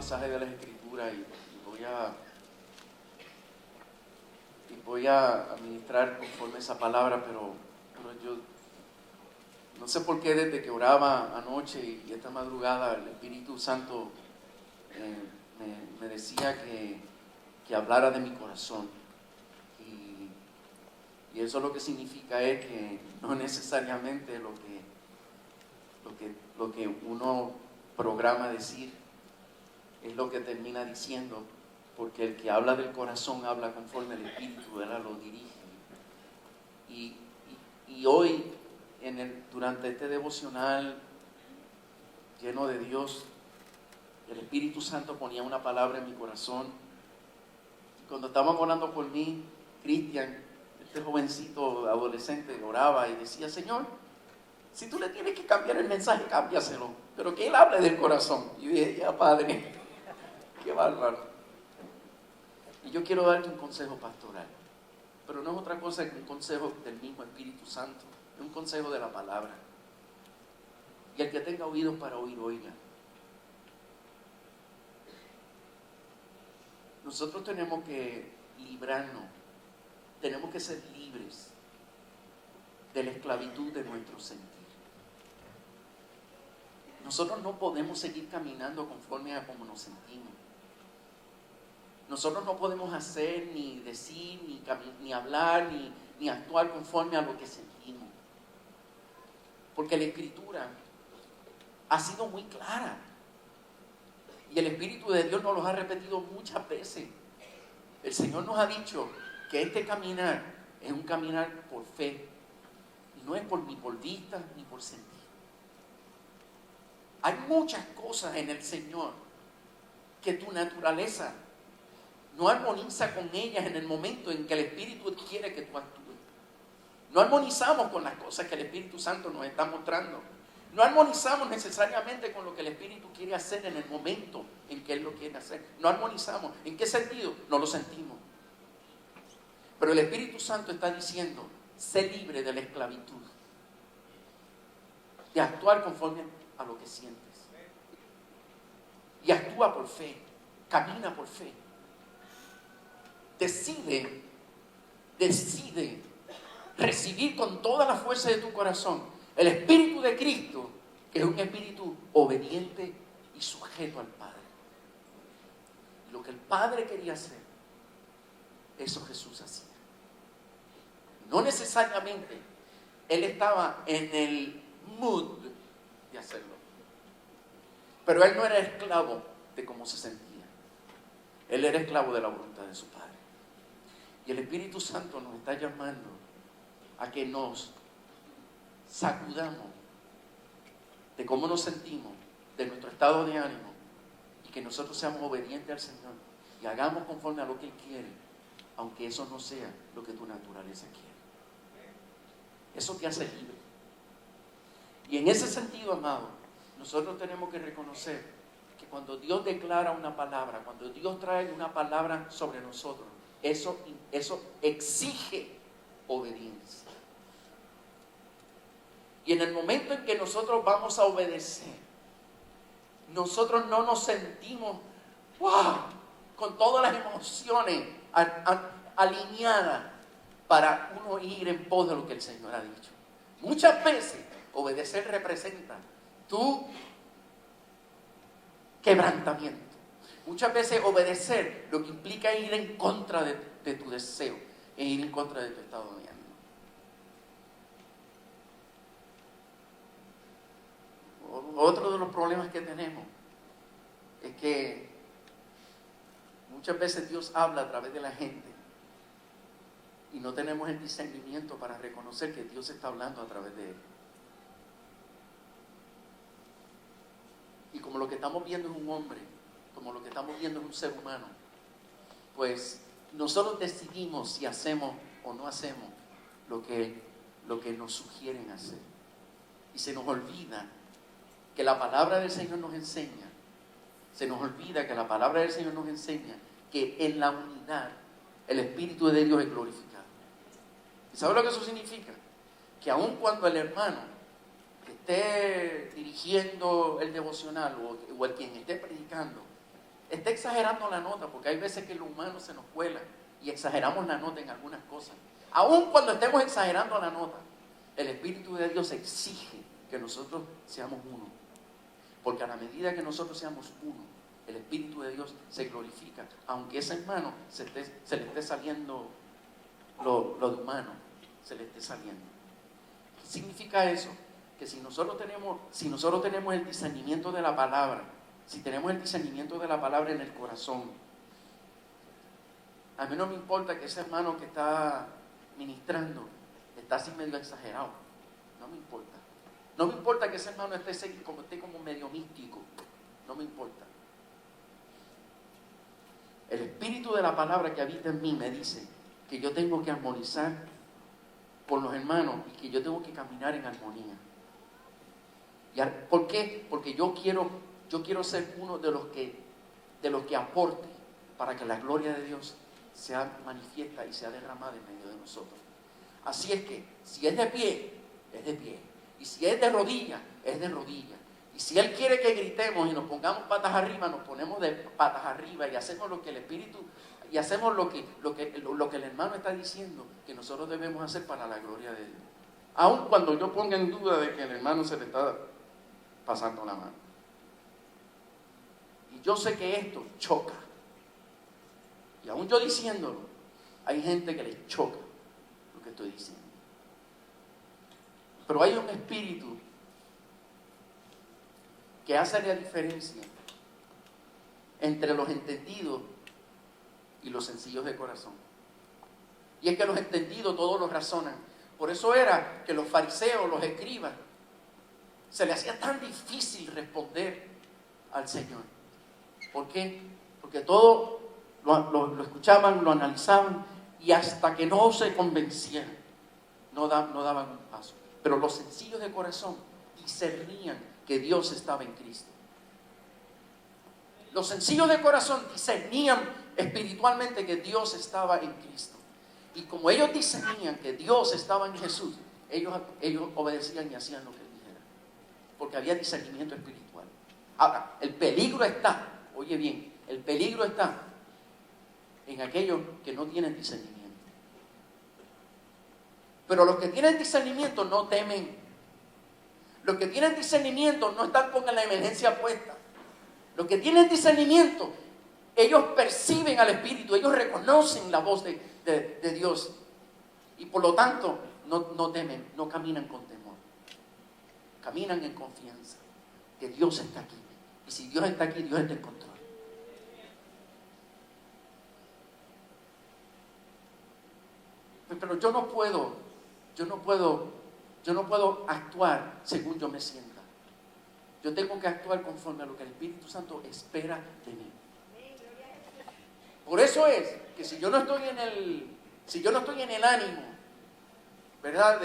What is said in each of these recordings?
pasaje de las Escrituras y voy a administrar conforme esa palabra, pero yo no sé por qué desde que oraba anoche y esta madrugada el Espíritu Santo me decía que hablara de mi corazón. Y eso lo que significa es que no necesariamente lo que uno programa decir es lo que termina diciendo, porque el que habla del corazón habla conforme el Espíritu, ¿verdad? Lo dirige. Y hoy, durante este devocional lleno de Dios, el Espíritu Santo ponía una palabra en mi corazón. Y cuando estaban orando por mí, Cristian, este jovencito adolescente, oraba y decía: Señor, si tú le tienes que cambiar el mensaje, cámbiaselo, pero que Él hable del corazón. Y yo dije: ya, Padre, qué bárbaro. Y yo quiero darte un consejo pastoral, pero no es otra cosa que un consejo del mismo Espíritu Santo, es un consejo de la palabra. Y el que tenga oídos para oír, oiga. Nosotros tenemos que librarnos, tenemos que ser libres de la esclavitud de nuestro sentir. Nosotros no podemos seguir caminando conforme a cómo nos sentimos. Nosotros no podemos hacer, ni decir, ni hablar, ni actuar conforme a lo que sentimos. Porque la Escritura ha sido muy clara. Y el Espíritu de Dios nos lo ha repetido muchas veces. El Señor nos ha dicho que este caminar es un caminar por fe. Y no es ni por vista, ni por sentir. Hay muchas cosas en el Señor que tu naturaleza no armoniza con ellas en el momento en que el Espíritu quiere que tú actúes. No armonizamos con las cosas que el Espíritu Santo nos está mostrando. No armonizamos necesariamente con lo que el Espíritu quiere hacer en el momento en que Él lo quiere hacer. No armonizamos. ¿En qué sentido? No lo sentimos. Pero el Espíritu Santo está diciendo: sé libre de la esclavitud, de actuar conforme a lo que sientes. Y actúa por fe, camina por fe. Decide recibir con toda la fuerza de tu corazón el Espíritu de Cristo, que es un espíritu obediente y sujeto al Padre. Lo que el Padre quería hacer, eso Jesús hacía. No necesariamente Él estaba en el mood de hacerlo, pero Él no era esclavo de cómo se sentía. Él era esclavo de la voluntad de su Padre. Y el Espíritu Santo nos está llamando a que nos sacudamos de cómo nos sentimos, de nuestro estado de ánimo, y que nosotros seamos obedientes al Señor y hagamos conforme a lo que Él quiere, aunque eso no sea lo que tu naturaleza quiere. Eso te hace libre. Y en ese sentido, amado, nosotros tenemos que reconocer que cuando Dios declara una palabra, cuando Dios trae una palabra sobre nosotros, eso exige obediencia. Y en el momento en que nosotros vamos a obedecer, nosotros no nos sentimos con todas las emociones alineadas para uno ir en pos de lo que el Señor ha dicho. Muchas veces obedecer representa tu quebrantamiento. Muchas veces obedecer lo que implica ir en contra de tu deseo, e ir en contra de tu estado de ánimo. Otro de los problemas que tenemos es que muchas veces Dios habla a través de la gente y no tenemos el discernimiento para reconocer que Dios está hablando a través de él. Y como lo que estamos viendo es un hombre, como lo que estamos viendo es un ser humano, pues nosotros decidimos si hacemos o no hacemos lo que nos sugieren hacer. Y se nos olvida que la palabra del Señor nos enseña, que en la unidad el Espíritu de Dios es glorificado. ¿Y sabe lo que eso significa? Que aun cuando el hermano que esté dirigiendo el devocional o el quien esté predicando está exagerando la nota, porque hay veces que lo humano se nos cuela y exageramos la nota en algunas cosas. Aun cuando estemos exagerando la nota, el Espíritu de Dios exige que nosotros seamos uno. Porque a la medida que nosotros seamos uno, el Espíritu de Dios se glorifica, aunque ese hermano se le esté saliendo lo de humano, se le esté saliendo. ¿Qué significa eso? Que si nosotros tenemos el discernimiento de la palabra, si tenemos el discernimiento de la palabra en el corazón, a mí no me importa que ese hermano que está ministrando está así medio exagerado, no me importa. No me importa que ese hermano esté como medio místico, no me importa. El espíritu de la palabra que habita en mí me dice que yo tengo que armonizar con los hermanos y que yo tengo que caminar en armonía. ¿Por qué? Porque yo quiero ser uno de los que aporte para que la gloria de Dios sea manifiesta y sea derramada en medio de nosotros. Así es que, si es de pie, es de pie. Y si es de rodilla, es de rodilla. Y si Él quiere que gritemos y nos pongamos patas arriba, nos ponemos de patas arriba y hacemos lo que el Espíritu, y hacemos lo que el hermano está diciendo que nosotros debemos hacer para la gloria de Dios. Aun cuando yo ponga en duda de que el hermano se le está pasando la mano. Y yo sé que esto choca. Y aún yo diciéndolo, hay gente que les choca lo que estoy diciendo. Pero hay un espíritu que hace la diferencia entre los entendidos y los sencillos de corazón. Y es que los entendidos todos los razonan. Por eso era que los fariseos, los escribas, se les hacía tan difícil responder al Señor. ¿Por qué? Porque todo lo escuchaban, lo analizaban y hasta que no se convencieran, no daban un paso. Pero los sencillos de corazón discernían que Dios estaba en Cristo. Los sencillos de corazón discernían espiritualmente que Dios estaba en Cristo. Y como ellos discernían que Dios estaba en Jesús, ellos obedecían y hacían lo que Él dijera. Porque había discernimiento espiritual. Ahora, el peligro está, oye bien, el peligro está en aquellos que no tienen discernimiento. Pero los que tienen discernimiento no temen. Los que tienen discernimiento no están con la emergencia puesta. Los que tienen discernimiento, ellos perciben al Espíritu, ellos reconocen la voz de Dios. Y por lo tanto, no temen, no caminan con temor. Caminan en confianza, que Dios está aquí. Y si Dios está aquí, Dios está en control. Pero yo no puedo actuar según yo me sienta. Yo tengo que actuar conforme a lo que el Espíritu Santo espera de mí. Por eso es que si yo no estoy en el ánimo, ¿verdad?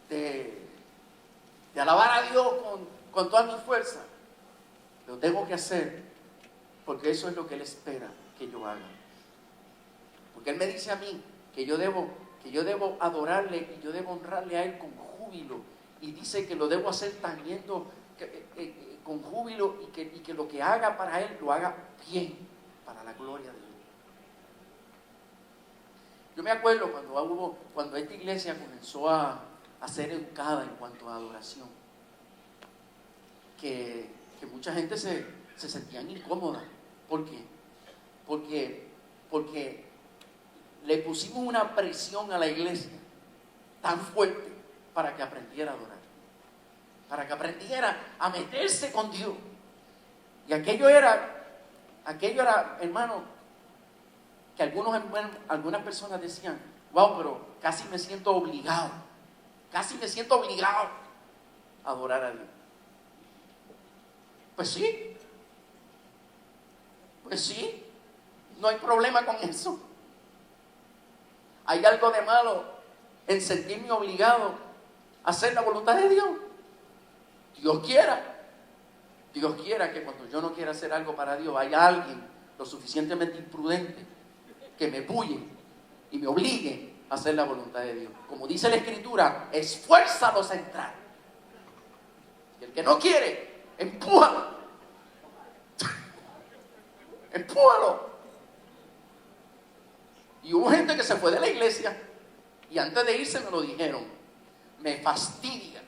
De alabar a Dios con toda mi fuerza, lo tengo que hacer porque eso es lo que Él espera que yo haga. Porque Él me dice a mí que yo debo adorarle y yo debo honrarle a Él con júbilo. Y dice que lo debo hacer también con júbilo y que lo que haga para Él lo haga bien, para la gloria de Dios. Yo me acuerdo cuando esta iglesia comenzó a ser educada en cuanto a adoración, que mucha gente se sentían incómoda. ¿Por qué? Porque le pusimos una presión a la iglesia tan fuerte para que aprendiera a adorar, para que aprendiera a meterse con Dios. Y aquello era, hermano, que algunas personas decían, wow, pero casi me siento obligado a adorar a Dios. Pues sí, no hay problema con eso. ¿Hay algo de malo en sentirme obligado a hacer la voluntad de Dios? Dios quiera que cuando yo no quiera hacer algo para Dios, haya alguien lo suficientemente imprudente que me puye y me obligue a hacer la voluntad de Dios. Como dice la Escritura, esfuérzalos a entrar. Y el que no quiere, empújalo. empújalo. Y hubo gente que se fue de la iglesia y antes de irse me lo dijeron: me fastidia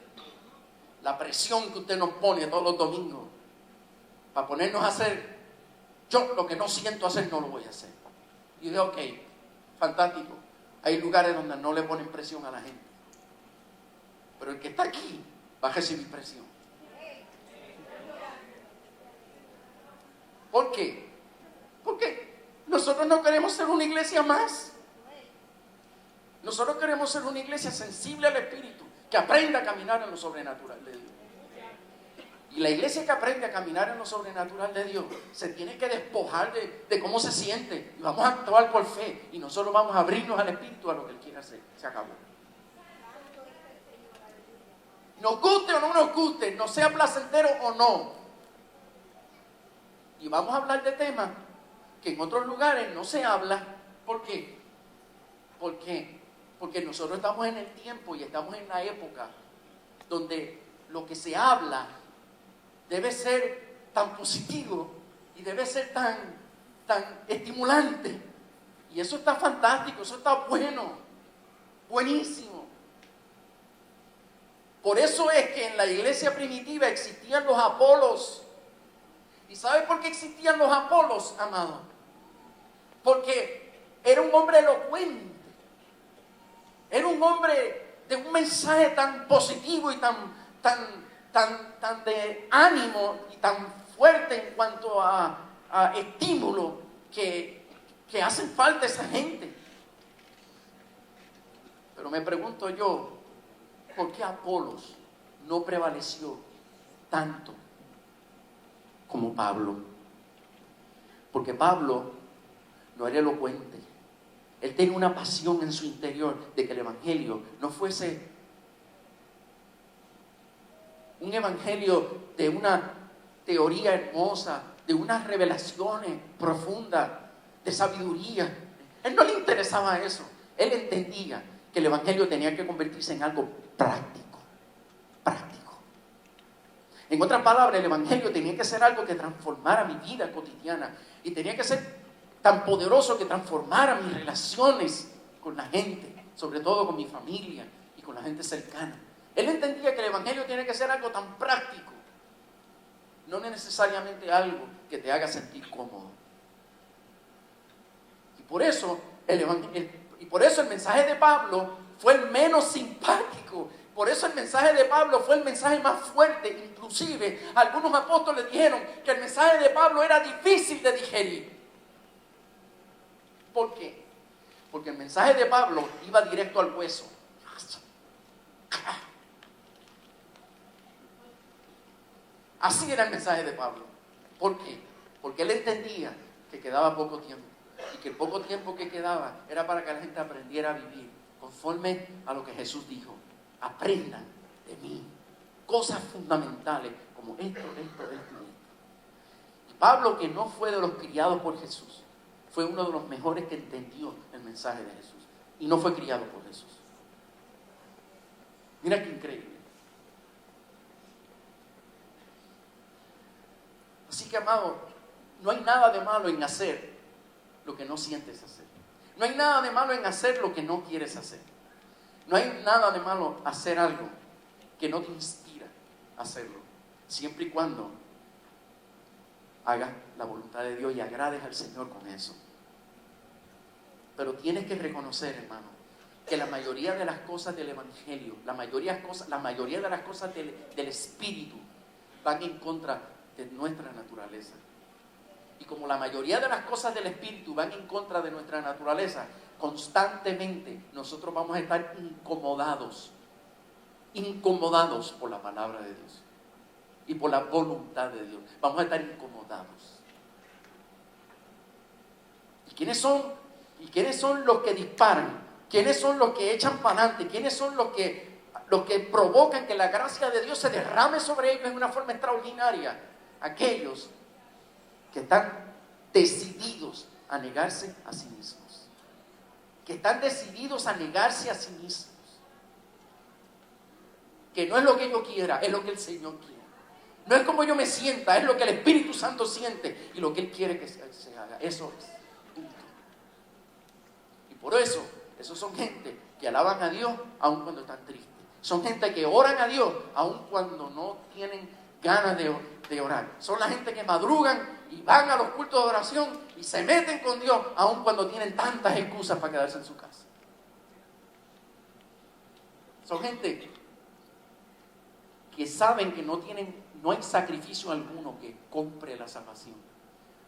la presión que usted nos pone todos los domingos para ponernos a hacer. Yo lo que no siento hacer no lo voy a hacer. Y dije: ok, fantástico. Hay lugares donde no le ponen presión a la gente, pero el que está aquí va a recibir presión. ¿Por qué? Porque nosotros no queremos ser una iglesia más. Nosotros queremos ser una iglesia sensible al Espíritu, que aprenda a caminar en lo sobrenatural de Dios. Y la iglesia que aprende a caminar en lo sobrenatural de Dios se tiene que despojar de cómo se siente. Y vamos a actuar por fe. Y nosotros vamos a abrirnos al Espíritu a lo que Él quiere hacer. Se acabó. Nos guste o no nos guste, nos sea placentero o no. Y vamos a hablar de temas que en otros lugares no se habla. ¿Por qué? ¿Por qué? Porque nosotros estamos en el tiempo y estamos en la época donde lo que se habla debe ser tan positivo y debe ser tan estimulante. Y eso está fantástico, eso está bueno, buenísimo. Por eso es que en la iglesia primitiva existían los Apolos. ¿Y sabe por qué existían los Apolos, amado? Porque era un hombre elocuente. Era un hombre de un mensaje tan positivo y tan de ánimo y tan fuerte en cuanto a estímulo que hacen falta esa gente. Pero me pregunto yo, ¿por qué Apolos no prevaleció tanto como Pablo? Porque Pablo no era elocuente. Él tenía una pasión en su interior de que el evangelio no fuese un evangelio de una teoría hermosa, de unas revelaciones profundas, de sabiduría. A él no le interesaba eso. Él entendía que el evangelio tenía que convertirse en algo práctico. En otras palabras, el evangelio tenía que ser algo que transformara mi vida cotidiana y tenía que ser tan poderoso que transformara mis relaciones con la gente, sobre todo con mi familia y con la gente cercana. Él entendía que el evangelio tiene que ser algo tan práctico, no necesariamente algo que te haga sentir cómodo. Y por eso el mensaje de Pablo fue el menos simpático. Por eso el mensaje de Pablo fue el mensaje más fuerte. Inclusive algunos apóstoles dijeron que el mensaje de Pablo era difícil de digerir. ¿Por qué? Porque el mensaje de Pablo iba directo al hueso. Así era el mensaje de Pablo. ¿Por qué? Porque él entendía que quedaba poco tiempo. Y que el poco tiempo que quedaba era para que la gente aprendiera a vivir conforme a lo que Jesús dijo. Aprendan de mí cosas fundamentales como esto. Y Pablo, que no fue de los criados por Jesús, fue uno de los mejores que entendió el mensaje de Jesús. Y no fue criado por Jesús. Mira qué increíble. Así que, amado, no hay nada de malo en hacer lo que no sientes hacer. No hay nada de malo en hacer lo que no quieres hacer. No hay nada de malo hacer algo que no te inspira a hacerlo, siempre y cuando hagas la voluntad de Dios y agrades al Señor con eso. Pero tienes que reconocer, hermano, que la mayoría de las cosas del evangelio, la mayoría de las cosas del Espíritu van en contra de nuestra naturaleza. Y como la mayoría de las cosas del Espíritu van en contra de nuestra naturaleza, constantemente nosotros vamos a estar incomodados por la palabra de Dios y por la voluntad de Dios. Vamos a estar incomodados. ¿Y quiénes son los que disparan? ¿Quiénes son los que echan para adelante? ¿Quiénes son los que provocan que la gracia de Dios se derrame sobre ellos de una forma extraordinaria? Aquellos que están decididos a negarse a sí mismos. Que están decididos a negarse a sí mismos. Que no es lo que yo quiera, es lo que el Señor quiere. No es como yo me sienta, es lo que el Espíritu Santo siente y lo que Él quiere que se haga. Eso es. Punto. Y por eso, esos son gente que alaban a Dios aun cuando están tristes. Son gente que oran a Dios aun cuando no tienen ganas de orar. Son la gente que madrugan y van a los cultos de oración y se meten con Dios aun cuando tienen tantas excusas para quedarse en su casa. Son gente que saben que no hay sacrificio alguno que compre la salvación.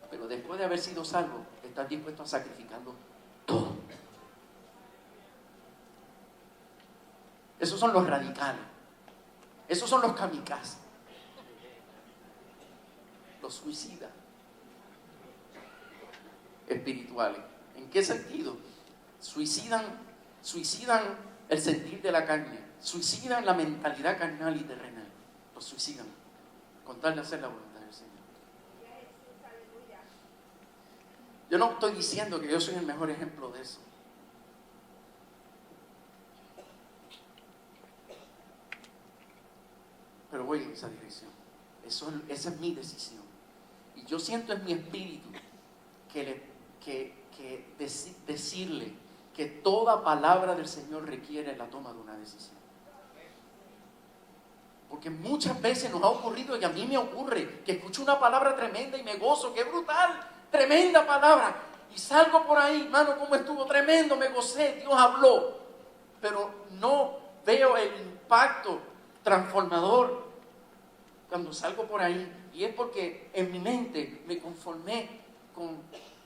Pero después de haber sido salvos, están dispuestos a sacrificarlo todo. Esos son los radicales. Esos son los kamikazes. Los suicidas espirituales. ¿En qué sentido? Suicidan el sentir de la carne. Suicidan la mentalidad carnal y terrenal. Los suicidan con tal de hacer la voluntad del Señor. Yo no estoy diciendo que yo soy el mejor ejemplo de eso. Pero voy en esa dirección. Esa es mi decisión. Y yo siento en mi espíritu decirle que toda palabra del Señor requiere la toma de una decisión. Porque muchas veces nos ha ocurrido, y a mí me ocurre, que escucho una palabra tremenda y me gozo, ¡qué brutal! Tremenda palabra. Y salgo por ahí, hermano, ¿cómo estuvo? Tremendo, me gocé, Dios habló. Pero no veo el impacto transformador cuando salgo por ahí. Y es porque en mi mente me conformé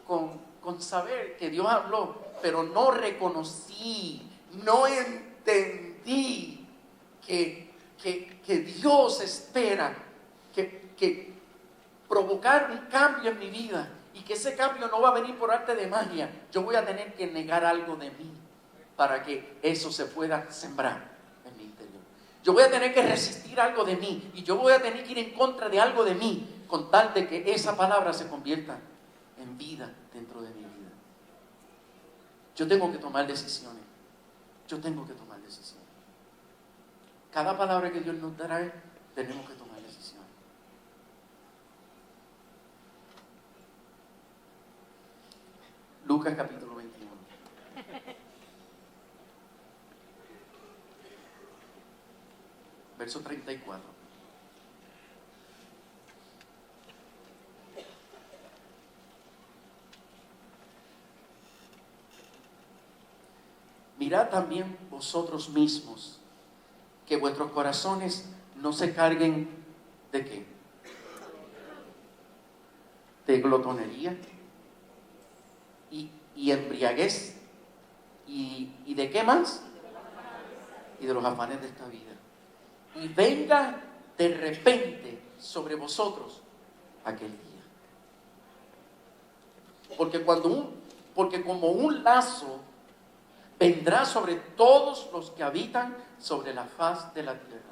con saber que Dios habló, pero no reconocí, no entendí que Dios espera que provocar un cambio en mi vida, y que ese cambio no va a venir por arte de magia. Yo voy a tener que negar algo de mí para que eso se pueda sembrar en mi interior. Yo voy a tener que resistir algo de mí, y yo voy a tener que ir en contra de algo de mí, con tal de que esa palabra se convierta en vida dentro de mi vida. Yo tengo que tomar decisiones. Yo tengo que tomar decisiones. Cada palabra que Dios nos dará, tenemos que tomar decisiones. Lucas capítulo 21. Verso 34. Mirad también vosotros mismos, que vuestros corazones no se carguen ¿de qué? De glotonería y embriaguez y ¿de qué más? Y de los afanes de esta vida. Y venga de repente sobre vosotros aquel día. Porque como un lazo vendrá sobre todos los que habitan sobre la faz de la tierra.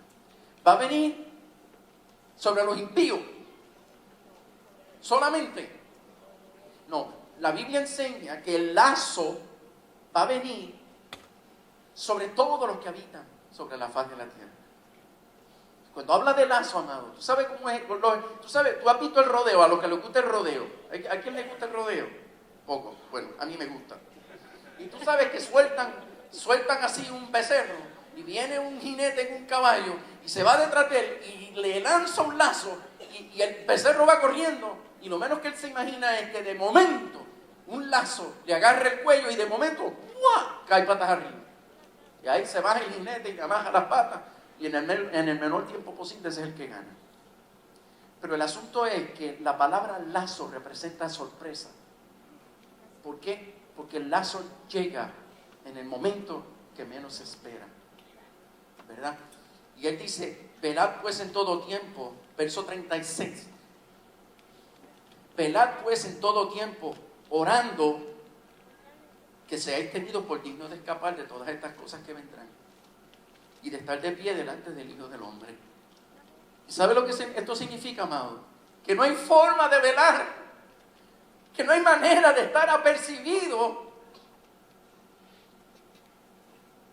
Va a venir sobre los impíos solamente. No, la Biblia enseña que el lazo va a venir sobre todos los que habitan sobre la faz de la tierra. Cuando habla de lazo, amado, tú sabes cómo es. Tú has visto el rodeo, a los que les gusta el rodeo. ¿A quién le gusta el rodeo? Poco. Bueno, a mí me gusta. Y tú sabes que sueltan así un becerro, y viene un jinete en un caballo y se va detrás de él y le lanza un lazo, y el becerro va corriendo, y lo menos que él se imagina es que de momento un lazo le agarra el cuello y de momento ¡buah!, cae patas arriba. Y ahí se baja el jinete y le amaja las patas, y en el menor tiempo posible ese es el que gana. Pero el asunto es que la palabra lazo representa sorpresa. ¿Por qué? Porque el lazo llega en el momento que menos se espera, ¿verdad? Y él dice, velad pues en todo tiempo, verso 36, velad pues en todo tiempo, orando que seáis tenidos por dignos de escapar de todas estas cosas que vendrán y de estar de pie delante del Hijo del Hombre. ¿Y sabe lo que esto significa, amado? Que no hay forma de velar, que no hay manera de estar apercibido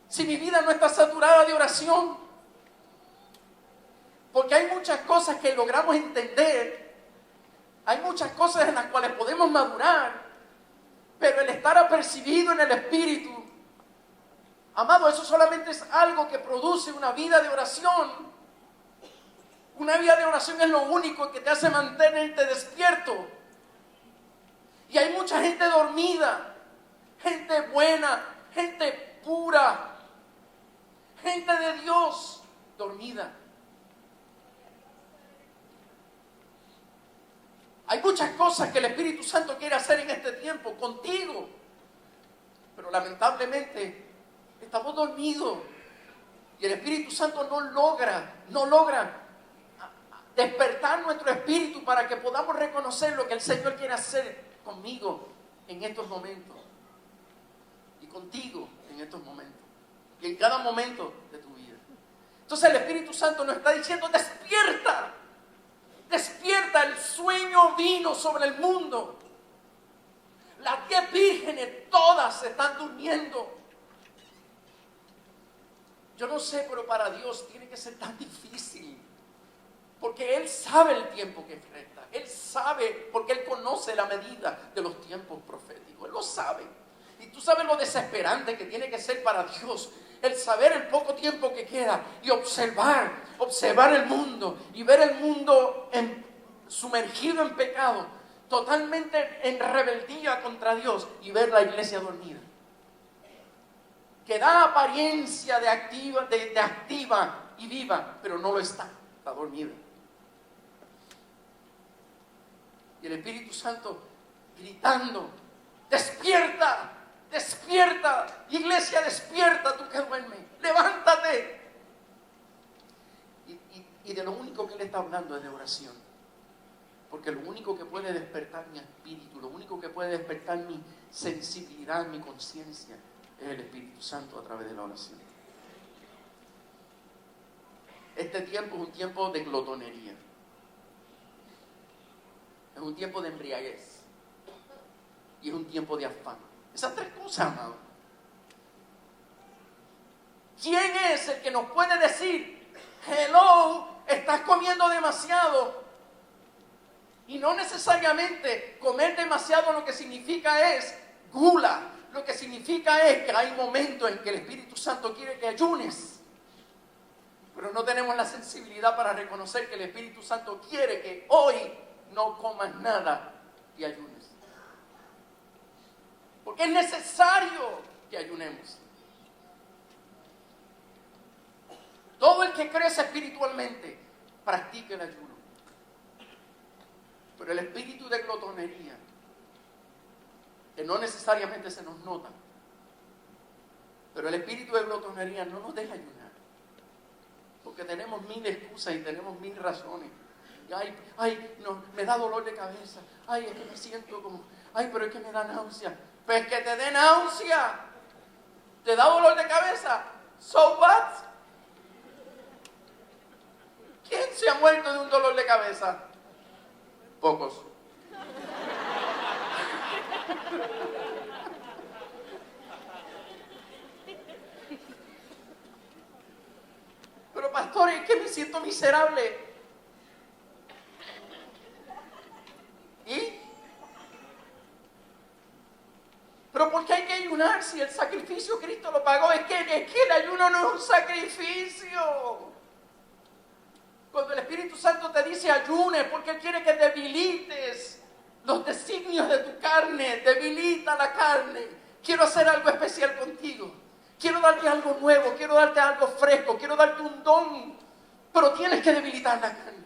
si mi vida no está saturada de oración. Porque hay muchas cosas que logramos entender, hay muchas cosas en las cuales podemos madurar, pero el estar apercibido en el Espíritu, amado, eso solamente es algo que produce una vida de oración. Una vida de oración es lo único que te hace mantenerte despierto. Y hay mucha gente dormida, gente buena, gente pura, gente de Dios dormida. Hay muchas cosas que el Espíritu Santo quiere hacer en este tiempo contigo, pero lamentablemente estamos dormidos y el Espíritu Santo no logra despertar nuestro espíritu para que podamos reconocer lo que el Señor quiere hacer conmigo en estos momentos y contigo en estos momentos y en cada momento de tu vida. Entonces el Espíritu Santo nos está diciendo: despierta, despierta, el sueño vino sobre el mundo. Las 10 vírgenes todas están durmiendo. Yo no sé, pero para Dios tiene que ser tan difícil, porque Él sabe el tiempo que resta. Él sabe, porque Él conoce la medida de los tiempos proféticos. Él lo sabe. Y tú sabes lo desesperante que tiene que ser para Dios el saber el poco tiempo que queda y observar el mundo y ver el mundo sumergido en pecado, totalmente en rebeldía contra Dios, y ver la iglesia dormida, que da apariencia de activa y viva, pero no lo está dormida. Y el Espíritu Santo gritando: despierta, despierta, iglesia, despierta, tú que duermes, levántate. Y de lo único que Él está hablando es de oración, porque lo único que puede despertar mi espíritu, lo único que puede despertar mi sensibilidad, mi conciencia, es el Espíritu Santo a través de la oración. Este tiempo es un tiempo de glotonería, es un tiempo de embriaguez y es un tiempo de afán. Esas 3 cosas, amado. ¿Quién es el que nos puede decir: hello, estás comiendo demasiado? Y no necesariamente comer demasiado lo que significa es gula. Lo que significa es que hay momentos en que el Espíritu Santo quiere que ayunes, pero no tenemos la sensibilidad para reconocer que el Espíritu Santo quiere que hoy no comas nada y ayunes. Porque es necesario que ayunemos. Todo el que crece espiritualmente practica el ayuno. Pero el espíritu de glotonería, que no necesariamente se nos nota, pero el espíritu de glotonería no nos deja ayunar, porque tenemos 1000 excusas y tenemos 1000 razones. Y no, me da dolor de cabeza, es que me siento como, pero es que me da náusea. Pues que te dé náusea, te da dolor de cabeza, so what? ¿Quién se ha muerto de un dolor de cabeza? Pocos. Pero pastor, es que me siento miserable. ¿Y? Pero ¿por qué hay que ayunar si el sacrificio Cristo lo pagó? Es que el ayuno no es un sacrificio. Cuando el Espíritu Santo te dice ayune, porque Él quiere que debilites los designios de tu carne, debilita la carne. Quiero hacer algo especial contigo. Quiero darte algo nuevo, quiero darte algo fresco, quiero darte un don. Pero tienes que debilitar la carne.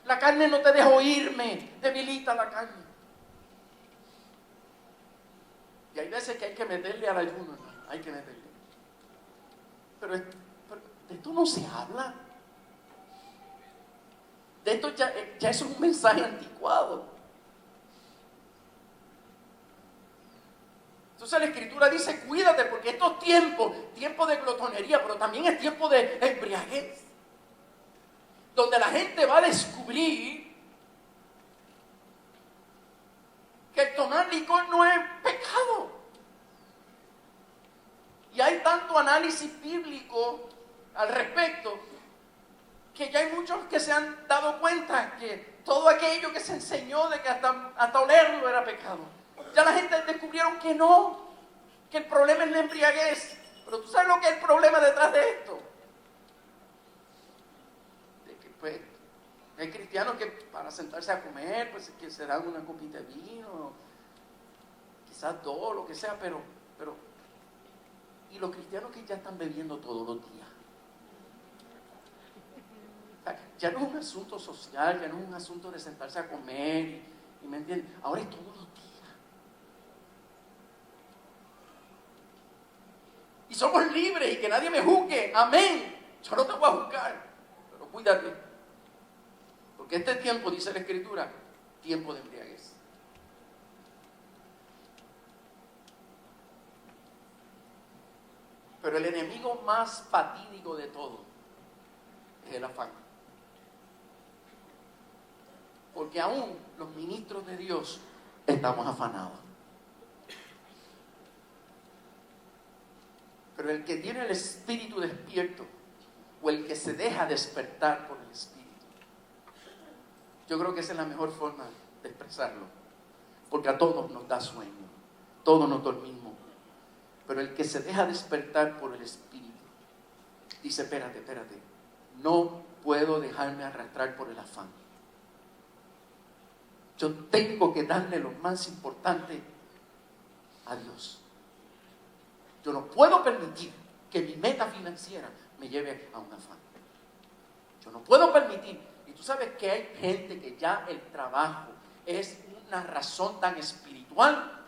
La carne no te deja oírme, debilita la carne. Y hay veces que hay que meterle al ayuno, hermano, hay que meterle. Pero de esto no se habla. De esto ya es un mensaje anticuado. Entonces la Escritura dice: cuídate, porque estos tiempos de glotonería, pero también es tiempo de embriaguez, donde la gente va a descubrir que el tomar licor no es pecado. Y hay tanto análisis bíblico al respecto que ya hay muchos que se han dado cuenta que todo aquello que se enseñó de que hasta olerlo era pecado. Ya la gente descubrieron que no, que el problema es la embriaguez. Pero tú sabes lo que es el problema detrás de esto. De que pues hay cristianos que para sentarse a comer, pues que se dan una copita de vino, quizás dos, lo que sea, pero y los cristianos que ya están bebiendo todos los días. O sea, ya no es un asunto social, ya no es un asunto de sentarse a comer, y ¿me entiendes? Ahora es todos los días. Y somos libres y que nadie me juzgue, amén. Yo no te voy a juzgar, pero cuídate. Porque este tiempo, dice la Escritura, tiempo de embriaguez. Pero el enemigo más fatídico de todo es el afán. Porque aún los ministros de Dios estamos afanados. Pero el que tiene el espíritu despierto, o el que se deja despertar por el espíritu, yo creo que esa es la mejor forma de expresarlo. Porque a todos nos da sueño, todos nos dormimos. Pero el que se deja despertar por el espíritu, dice, espérate, no puedo dejarme arrastrar por el afán. Yo tengo que darle lo más importante a Dios. Yo no puedo permitir que mi meta financiera me lleve a un afán. Yo no puedo permitir. Y tú sabes que hay gente que ya el trabajo es una razón tan espiritual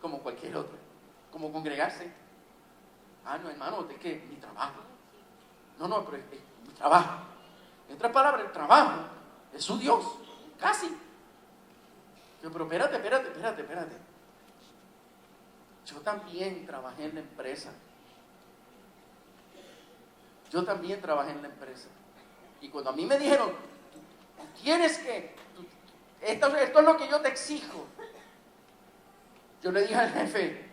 como cualquier otra. Como congregarse. Ah, no, hermano, ¿de qué? Mi trabajo. No, pero es mi trabajo. En otras palabras, el trabajo es su Dios. Casi. Yo, pero espérate. Yo también trabajé en la empresa. Y cuando a mí me dijeron, tú tienes que, esto es lo que yo te exijo. Yo le dije al jefe,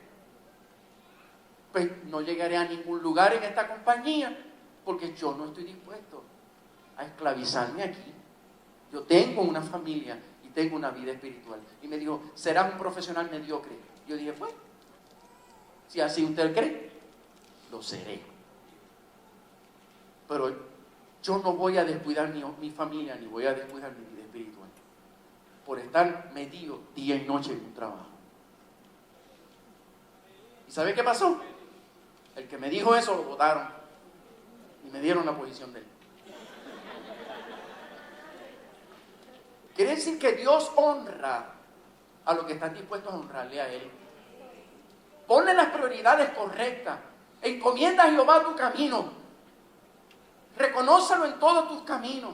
pues no llegaré a ningún lugar en esta compañía porque yo no estoy dispuesto a esclavizarme aquí. Yo tengo una familia y tengo una vida espiritual. Y me dijo, serás un profesional mediocre. Yo dije, pues, si así usted cree, lo seré. Pero yo no voy a descuidar mi familia, ni voy a descuidar mi vida espiritual por estar metido día y noche en un trabajo. ¿Y sabe qué pasó? El que me dijo eso lo votaron y me dieron la posición de él. Quiere decir que Dios honra a los que están dispuestos a honrarle a Él. Ponle las prioridades correctas. Encomienda a Jehová tu camino. Reconócelo en todos tus caminos.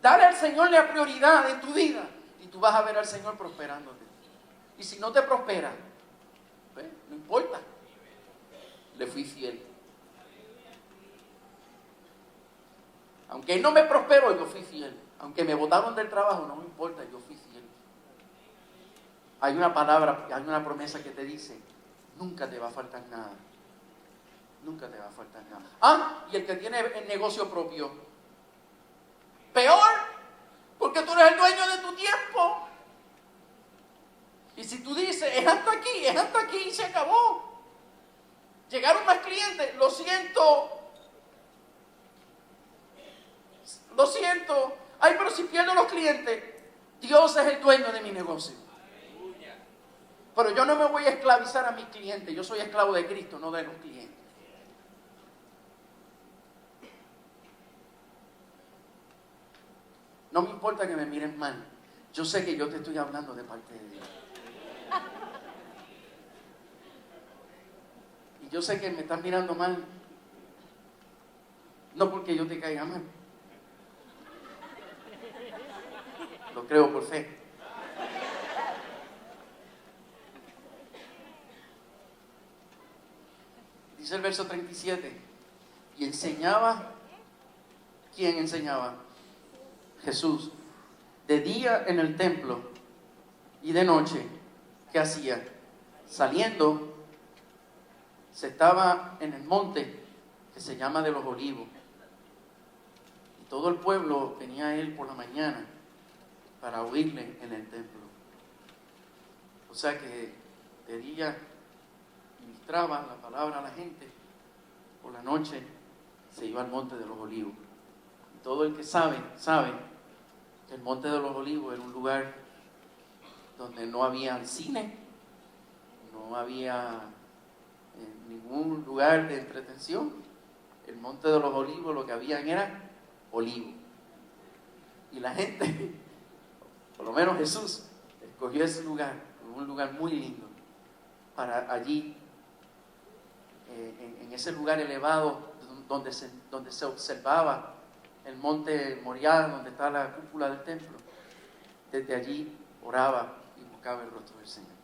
Dale al Señor la prioridad en tu vida y tú vas a ver al Señor prosperándote. Y si no te prospera, pues, no importa. Le fui fiel. Aunque Él no me prosperó, yo fui fiel. Aunque me botaron del trabajo, no me importa, yo fui fiel. Hay una palabra, hay una promesa que te dice, nunca te va a faltar nada. Nunca te va a faltar nada. Ah, y el que tiene el negocio propio, peor, porque tú eres el dueño de tu tiempo. Y si tú dices, es hasta aquí y se acabó. Llegaron más clientes, lo siento. Ay, pero si pierdo los clientes, Dios es el dueño de mi negocio. Pero yo no me voy a esclavizar a mis clientes. Yo soy esclavo de Cristo, no de los clientes. No me importa que me miren mal. Yo sé que yo te estoy hablando de parte de Dios. Y yo sé que me estás mirando mal. No porque yo te caiga mal. Lo creo por fe. Dice el verso 37. Y enseñaba. ¿Quién enseñaba? Jesús. De día en el templo y de noche, ¿qué hacía? Saliendo se estaba en el monte que se llama de los Olivos. Y todo el pueblo venía a él por la mañana para oírle en el templo. O sea que de día ministraba la palabra a la gente, por la noche se iba al monte de los Olivos. Y todo el que sabe que el monte de los Olivos era un lugar donde no había cine, no había ningún lugar de entretención. El monte de los Olivos lo que habían era olivos. Y la gente, por lo menos Jesús, escogió ese lugar, un lugar muy lindo, para allí, en ese lugar elevado donde se observaba el monte Moriah, donde está la cúpula del templo. Desde allí oraba y buscaba el rostro del Señor.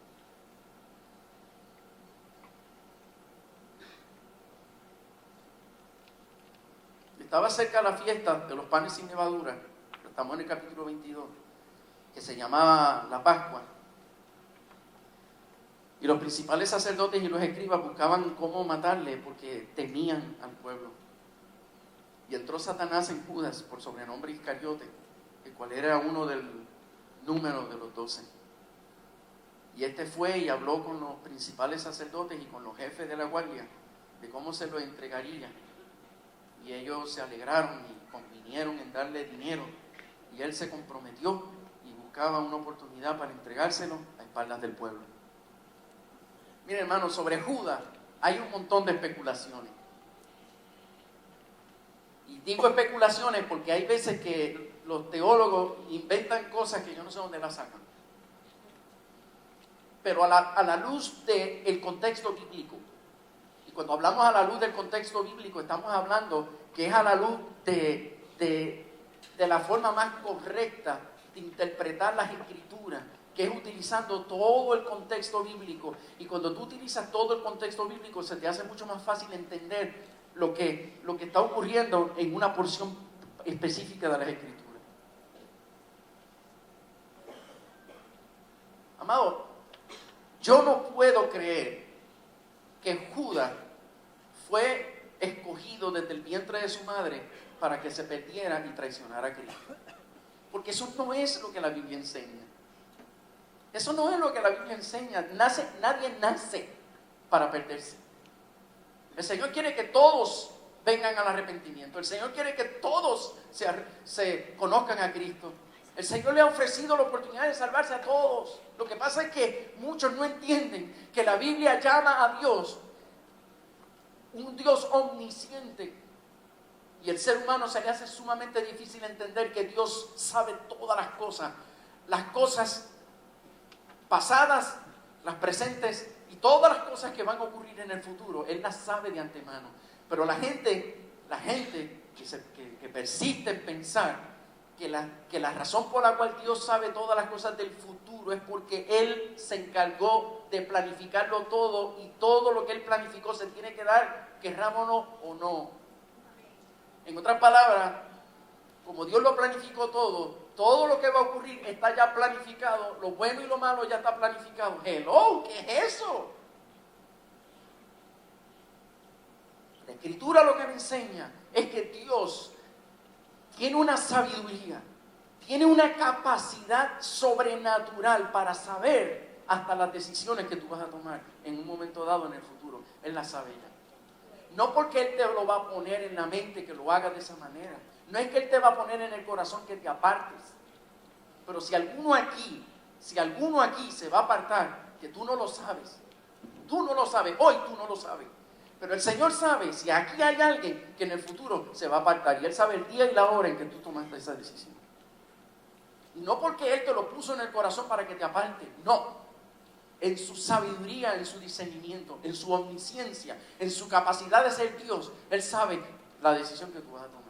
Estaba cerca la fiesta de los panes sin levadura, estamos en el capítulo 22, que se llamaba la Pascua. Y los principales sacerdotes y los escribas buscaban cómo matarle porque temían al pueblo. Y entró Satanás en Judas, por sobrenombre Iscariote, el cual era uno del número de los 12. Y este fue y habló con los principales sacerdotes y con los jefes de la guardia de cómo se lo entregaría. Y ellos se alegraron y convinieron en darle dinero. Y él se comprometió y buscaba una oportunidad para entregárselo a espaldas del pueblo. Miren, hermanos, sobre Judas hay un montón de especulaciones. Y digo especulaciones porque hay veces que los teólogos inventan cosas que yo no sé dónde las sacan. Pero a la luz del contexto bíblico, y cuando hablamos a la luz del contexto bíblico, estamos hablando que es a la luz de la forma más correcta de interpretar las Escrituras, que es utilizando todo el contexto bíblico. Y cuando tú utilizas todo el contexto bíblico, se te hace mucho más fácil entender lo que está ocurriendo en una porción específica de las Escrituras. Amado, yo no puedo creer que Judas fue escogido desde el vientre de su madre para que se perdiera y traicionara a Cristo. Porque eso no es lo que la Biblia enseña. Eso no es lo que la Biblia enseña. Nadie nace para perderse. El Señor quiere que todos vengan al arrepentimiento. El Señor quiere que todos se conozcan a Cristo. El Señor le ha ofrecido la oportunidad de salvarse a todos. Lo que pasa es que muchos no entienden que la Biblia llama a Dios un Dios omnisciente. Y el ser humano se le hace sumamente difícil entender que Dios sabe todas las cosas pasadas, las presentes y todas las cosas que van a ocurrir en el futuro. Él las sabe de antemano. Pero la gente que persiste en pensar que la razón por la cual Dios sabe todas las cosas del futuro es porque Él se encargó de planificarlo todo, y todo lo que Él planificó se tiene que dar, querrámonos o no. En otras palabras, como Dios lo planificó todo lo que va a ocurrir está ya planificado, lo bueno y lo malo ya está planificado. Hello, ¿qué es eso? La Escritura lo que me enseña es que Dios tiene una sabiduría, tiene una capacidad sobrenatural para saber hasta las decisiones que tú vas a tomar en un momento dado en el futuro. Él las sabe ya. No porque Él te lo va a poner en la mente que lo hagas de esa manera. No es que Él te va a poner en el corazón que te apartes. Pero si alguno aquí se va a apartar, que tú no lo sabes. Tú no lo sabes, hoy tú no lo sabes. Pero el Señor sabe si aquí hay alguien que en el futuro se va a apartar. Y Él sabe el día y la hora en que tú tomaste esa decisión. Y no porque Él te lo puso en el corazón para que te aparte. No. En su sabiduría, en su discernimiento, en su omnisciencia, en su capacidad de ser Dios, Él sabe la decisión que tú vas a tomar.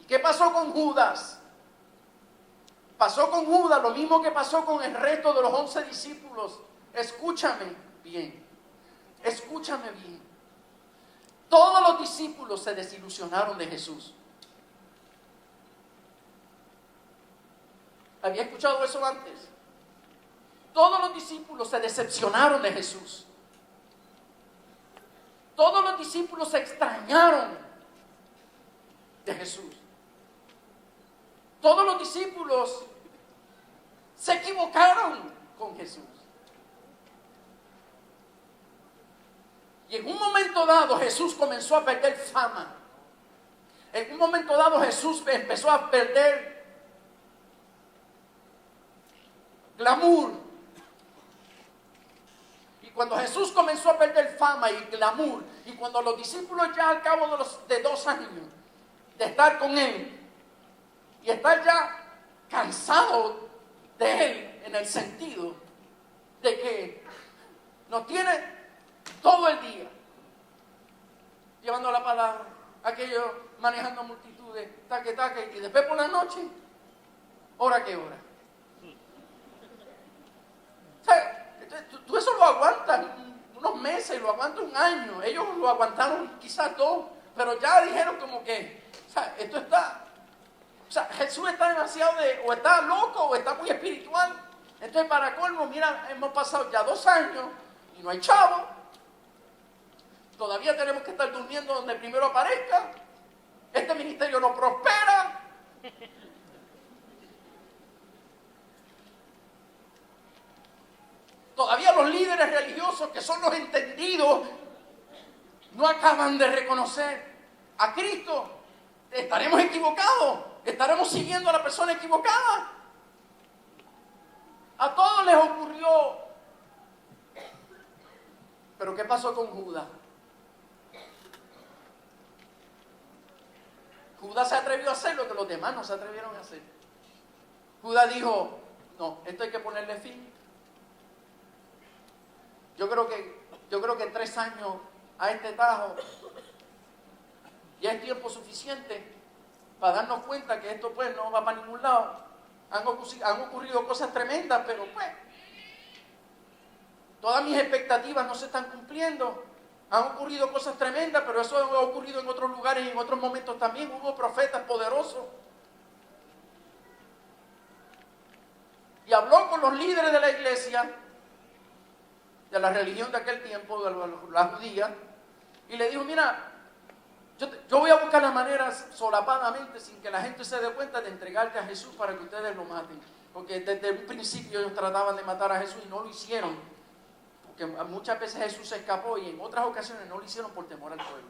¿Y qué pasó con Judas? Pasó con Judas lo mismo que pasó con el resto de los 11 discípulos. Escúchame bien. Escúchame bien. Todos los discípulos se desilusionaron de Jesús. ¿Había escuchado eso antes? Todos los discípulos se decepcionaron de Jesús. Todos los discípulos se extrañaron de Jesús. Todos los discípulos se equivocaron con Jesús. Y en un momento dado Jesús comenzó a perder fama. En un momento dado Jesús empezó a perder glamour. Y cuando Jesús comenzó a perder fama y glamour, y cuando los discípulos ya al cabo de 2 años de estar con Él, y estar ya cansados de Él, en el sentido de que nos tiene todo el día llevando la palabra, aquello manejando multitudes, taque, y después por la noche, hora que hora. O sea, tú eso lo aguantas unos meses, lo aguantas 1 año. Ellos lo aguantaron quizás 2, pero ya dijeron como que, o sea, esto está, o sea, Jesús está demasiado o está loco o está muy espiritual. Entonces, para colmo, mira, hemos pasado ya 2 años y no hay chavo. Todavía tenemos que estar durmiendo donde primero aparezca. Este ministerio no prospera. Todavía los líderes religiosos, que son los entendidos, no acaban de reconocer a Cristo. Estaremos equivocados. Estaremos siguiendo a la persona equivocada. A todos les ocurrió. Pero ¿qué pasó con Judas? Judas se atrevió a hacer lo que los demás no se atrevieron a hacer. Judas dijo, no, esto hay que ponerle fin. Yo creo que 3 años a este tajo ya es tiempo suficiente para darnos cuenta que esto pues no va para ningún lado. Han ocurrido cosas tremendas, pero pues todas mis expectativas no se están cumpliendo. Han ocurrido cosas tremendas, pero eso ha ocurrido en otros lugares y en otros momentos también. Hubo profetas poderosos. Y habló con los líderes de la iglesia, de la religión de aquel tiempo, de la judía, y le dijo, mira, yo voy a buscar las maneras solapadamente, sin que la gente se dé cuenta, de entregarte a Jesús para que ustedes lo maten. Porque desde un principio ellos trataban de matar a Jesús y no lo hicieron. Porque muchas veces Jesús se escapó y en otras ocasiones no lo hicieron por temor al pueblo.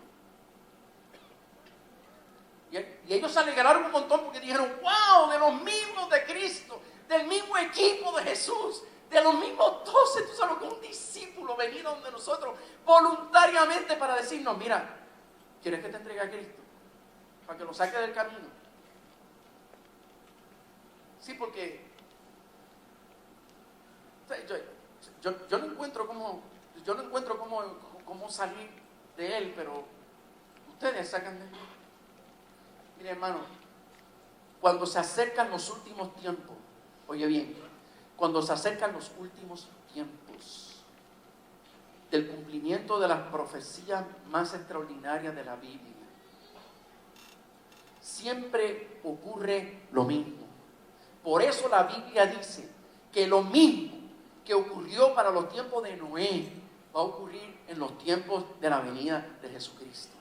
Y ellos se alegraron un montón porque dijeron, wow, de los mismos de Cristo, del mismo equipo de Jesús, de los mismos 12, tú sabes que un discípulo venía donde nosotros voluntariamente para decirnos, mira, ¿quieres que te entregue a Cristo? Para que lo saque del camino. Sí, porque yo no encuentro cómo salir de él, pero ustedes sacan de él. Mire, hermano, cuando se acercan los últimos tiempos, oye bien, cuando se acercan los últimos tiempos del cumplimiento de las profecías más extraordinarias de la Biblia, siempre ocurre lo mismo. Por eso la Biblia dice que lo mismo que ocurrió para los tiempos de Noé va a ocurrir en los tiempos de la venida de Jesucristo.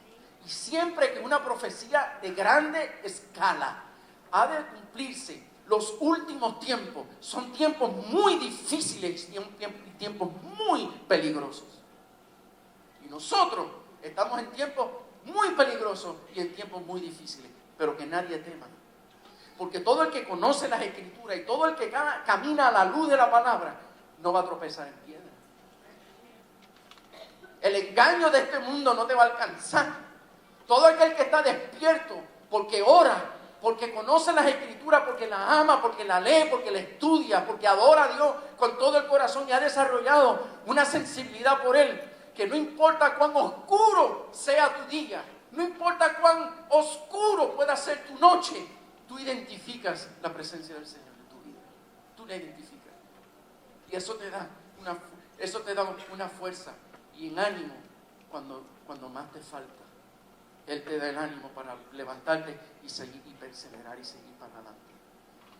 Y siempre que una profecía de grande escala ha de cumplirse, los últimos tiempos son tiempos muy difíciles y tiempos muy peligrosos. Y nosotros estamos en tiempos muy peligrosos y en tiempos muy difíciles, pero que nadie tema. Porque todo el que conoce las Escrituras y todo el que camina a la luz de la palabra no va a tropezar en piedra. El engaño de este mundo no te va a alcanzar. Todo aquel que está despierto, porque ora, porque conoce las Escrituras, porque la ama, porque la lee, porque la estudia, porque adora a Dios con todo el corazón y ha desarrollado una sensibilidad por Él, que no importa cuán oscuro sea tu día, no importa cuán oscuro pueda ser tu noche, tú identificas la presencia del Señor en tu vida. Tú la identificas. Y eso te da una fuerza y un ánimo cuando más te falta. Él te da el ánimo para levantarte y seguir y perseverar y seguir para adelante.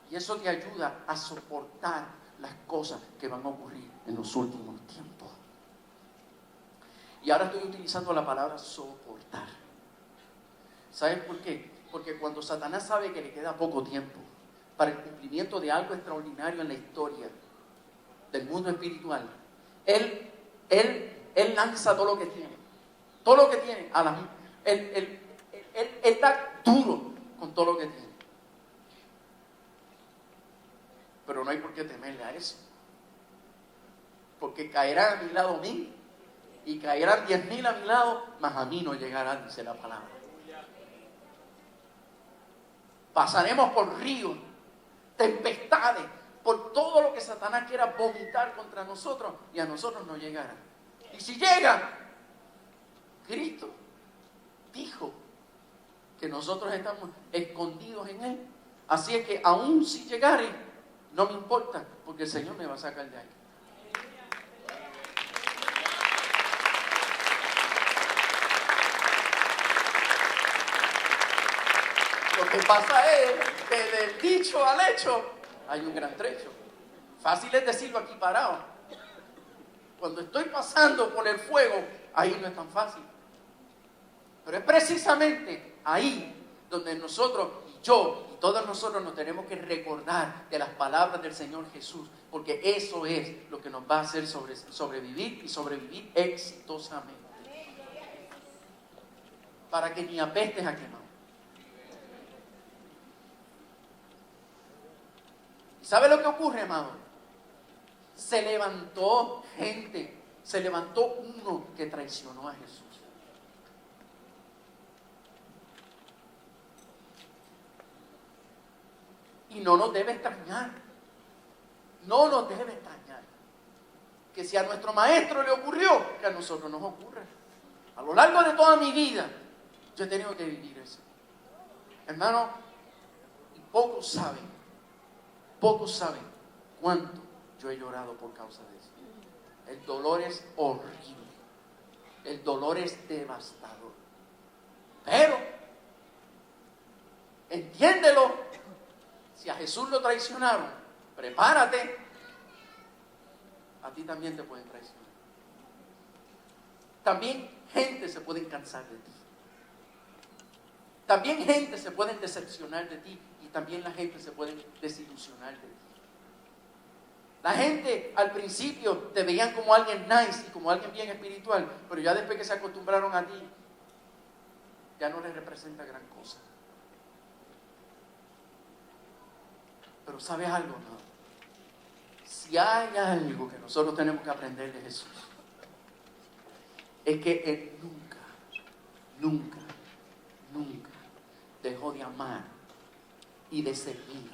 Y eso te ayuda a soportar las cosas que van a ocurrir en los últimos tiempos. Y ahora estoy utilizando la palabra soportar. ¿Saben por qué? Porque cuando Satanás sabe que le queda poco tiempo para el cumplimiento de algo extraordinario en la historia del mundo espiritual, él lanza todo lo que tiene. Todo lo que tiene. Él está duro con todo lo que tiene. Pero no hay por qué temerle a eso. Porque caerán a mi lado 1000 y caerán 10,000 a mi lado, mas a mí no llegarán, dice la palabra. Pasaremos por ríos, tempestades, por todo lo que Satanás quiera vomitar contra nosotros, y a nosotros no llegará. Y si llega, Cristo dijo que nosotros estamos escondidos en Él. Así es que aún si llegare, no me importa, porque el Señor me va a sacar de ahí. Lo que pasa es que del dicho al hecho hay un gran trecho. Fácil es decirlo aquí parado. Cuando estoy pasando por el fuego, ahí no es tan fácil. Pero es precisamente ahí donde nosotros, y yo, y todos nosotros nos tenemos que recordar de las palabras del Señor Jesús, porque eso es lo que nos va a hacer sobrevivir y sobrevivir exitosamente. Para que ni apestes a quemado. ¿Y sabe lo que ocurre, amado? Se levantó gente, se levantó uno que traicionó a Jesús. Y no nos debe extrañar, no nos debe extrañar que si a nuestro maestro le ocurrió, que a nosotros nos ocurra. A lo largo de toda mi vida, yo he tenido que vivir eso. Hermano, y pocos saben cuánto yo he llorado por causa de eso. El dolor es horrible, el dolor es devastador. Pero, entiéndelo. Si a Jesús lo traicionaron, prepárate, a ti también te pueden traicionar. También gente se puede cansar de ti. También gente se puede decepcionar de ti, y también la gente se puede desilusionar de ti. La gente al principio te veían como alguien nice y como alguien bien espiritual, pero ya después que se acostumbraron a ti, ya no les representa gran cosa. Pero ¿sabes algo? No. Si hay algo que nosotros tenemos que aprender de Jesús, es que Él nunca dejó de amar y de servir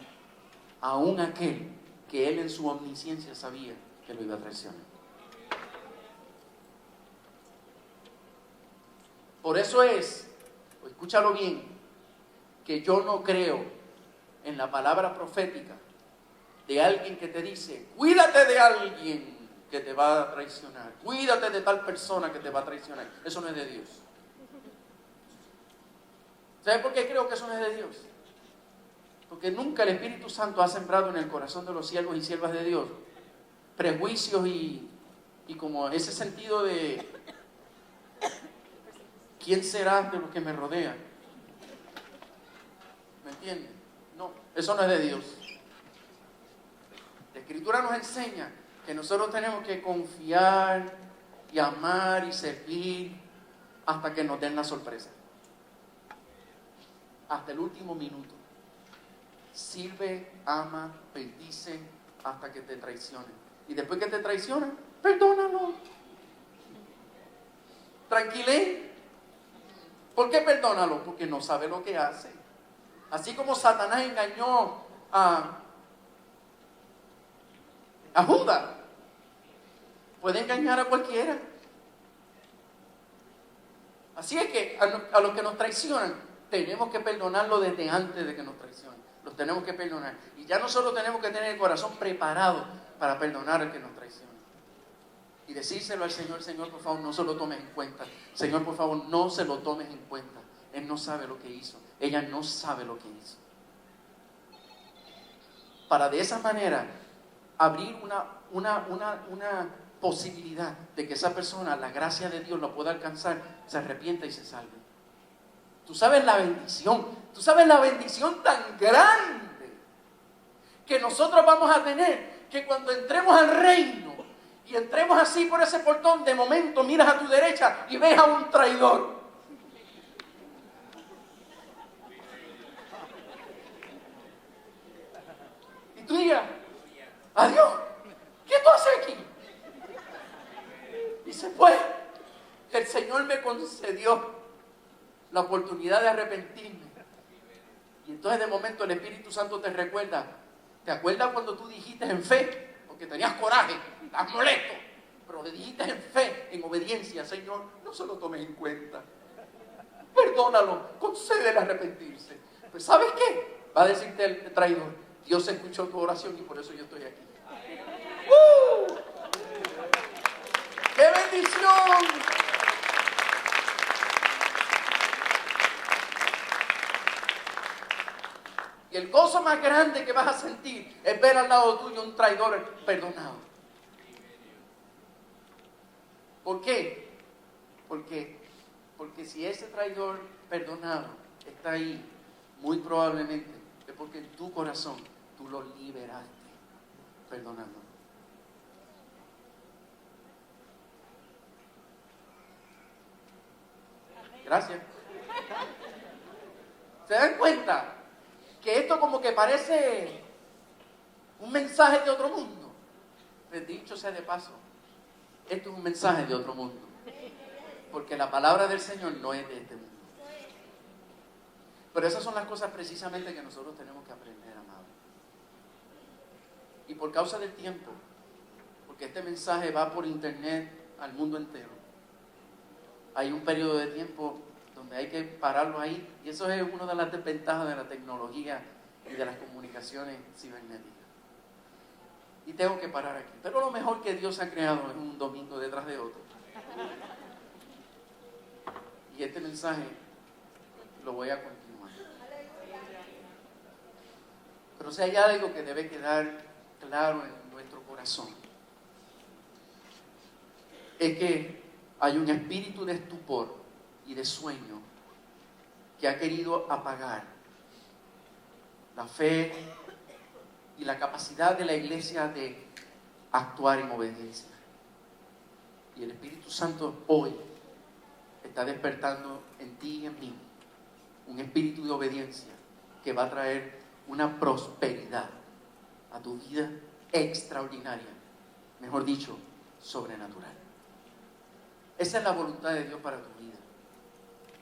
aún aquel que Él en su omnisciencia sabía que lo iba a traicionar. Por eso es, escúchalo bien, que yo no creo en la palabra profética de alguien que te dice, cuídate de alguien que te va a traicionar, cuídate de tal persona que te va a traicionar. Eso no es de Dios. ¿Sabes por qué creo que eso no es de Dios? Porque nunca el Espíritu Santo ha sembrado en el corazón de los siervos y siervas de Dios prejuicios y como ese sentido de ¿quién será de los que me rodean? ¿Me entiendes? No, eso no es de Dios. La Escritura nos enseña que nosotros tenemos que confiar y amar y servir hasta que nos den la sorpresa. Hasta el último minuto. Sirve, ama, bendice hasta que te traicionen. Y después que te traicionan, perdónalo. Tranquilé. ¿Por qué perdónalo? Porque no sabe lo que hace. Así como Satanás engañó a Judas, puede engañar a cualquiera. Así es que a los que nos traicionan, tenemos que perdonarlo desde antes de que nos traicionen. Los tenemos que perdonar. Y ya nosotros tenemos que tener el corazón preparado para perdonar al que nos traiciona. Y decírselo al Señor: Señor, por favor, no se lo tomes en cuenta. Señor, por favor, no se lo tomes en cuenta. Él no sabe lo que hizo. Ella no sabe lo que hizo. Para de esa manera abrir una posibilidad de que esa persona, la gracia de Dios, lo pueda alcanzar, se arrepienta y se salve. Tú sabes la bendición tan grande que nosotros vamos a tener, que cuando entremos al reino y entremos así por ese portón, de momento miras a tu derecha y ves a un traidor. Y tú digas, adiós, ¿qué tú haces aquí? Dice, pues, el Señor me concedió la oportunidad de arrepentirme. Y entonces de momento el Espíritu Santo te recuerda. ¿Te acuerdas cuando tú dijiste en fe? Porque tenías coraje, estás molesto, pero le dijiste en fe, en obediencia: Señor, no se lo tomes en cuenta, perdónalo, concédele arrepentirse. Pues ¿sabes qué? Va a decirte el traidor: Dios escuchó tu oración y por eso yo estoy aquí. ¡Qué bendición! Y el gozo más grande que vas a sentir es ver al lado tuyo un traidor perdonado. ¿Por qué? Porque si ese traidor perdonado está ahí, muy probablemente es porque en tu corazón tú lo liberaste perdonando. Gracias. ¿Se dan cuenta que esto como que parece un mensaje de otro mundo? Pues dicho sea de paso, esto es un mensaje de otro mundo, porque la palabra del Señor no es de este mundo. Pero esas son las cosas precisamente que nosotros tenemos que aprender, amados. Y por causa del tiempo, porque este mensaje va por internet al mundo entero, hay un periodo de tiempo donde hay que pararlo ahí, y eso es una de las desventajas de la tecnología y de las comunicaciones cibernéticas. Y tengo que parar aquí. Pero lo mejor que Dios ha creado es un domingo detrás de otro. Y este mensaje lo voy a continuar. Pero si hay algo que debe quedar claro en nuestro corazón, es que hay un espíritu de estupor y de sueño que ha querido apagar la fe y la capacidad de la iglesia de actuar en obediencia. Y el Espíritu Santo hoy está despertando en ti y en mí un espíritu de obediencia que va a traer una prosperidad a tu vida extraordinaria, mejor dicho, sobrenatural. Esa es la voluntad de Dios para tu vida.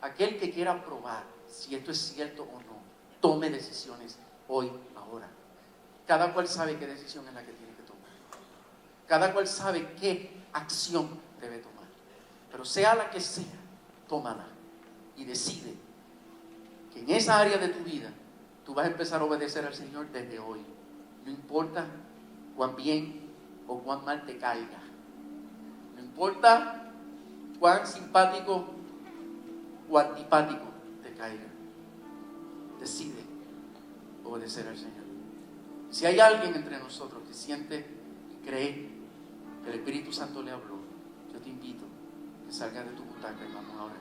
Aquel que quiera probar si esto es cierto o no, tome decisiones hoy, ahora. Cada cual sabe qué decisión es la que tiene que tomar. Cada cual sabe qué acción debe tomar. Pero sea la que sea, tómala y decide que en esa área de tu vida tú vas a empezar a obedecer al Señor desde hoy. No importa cuán bien o cuán mal te caiga. No importa cuán simpático o antipático te caiga. Decide obedecer al Señor. Si hay alguien entre nosotros que siente y cree que el Espíritu Santo le habló, yo te invito a que salgas de tu butaca y vamos a orar.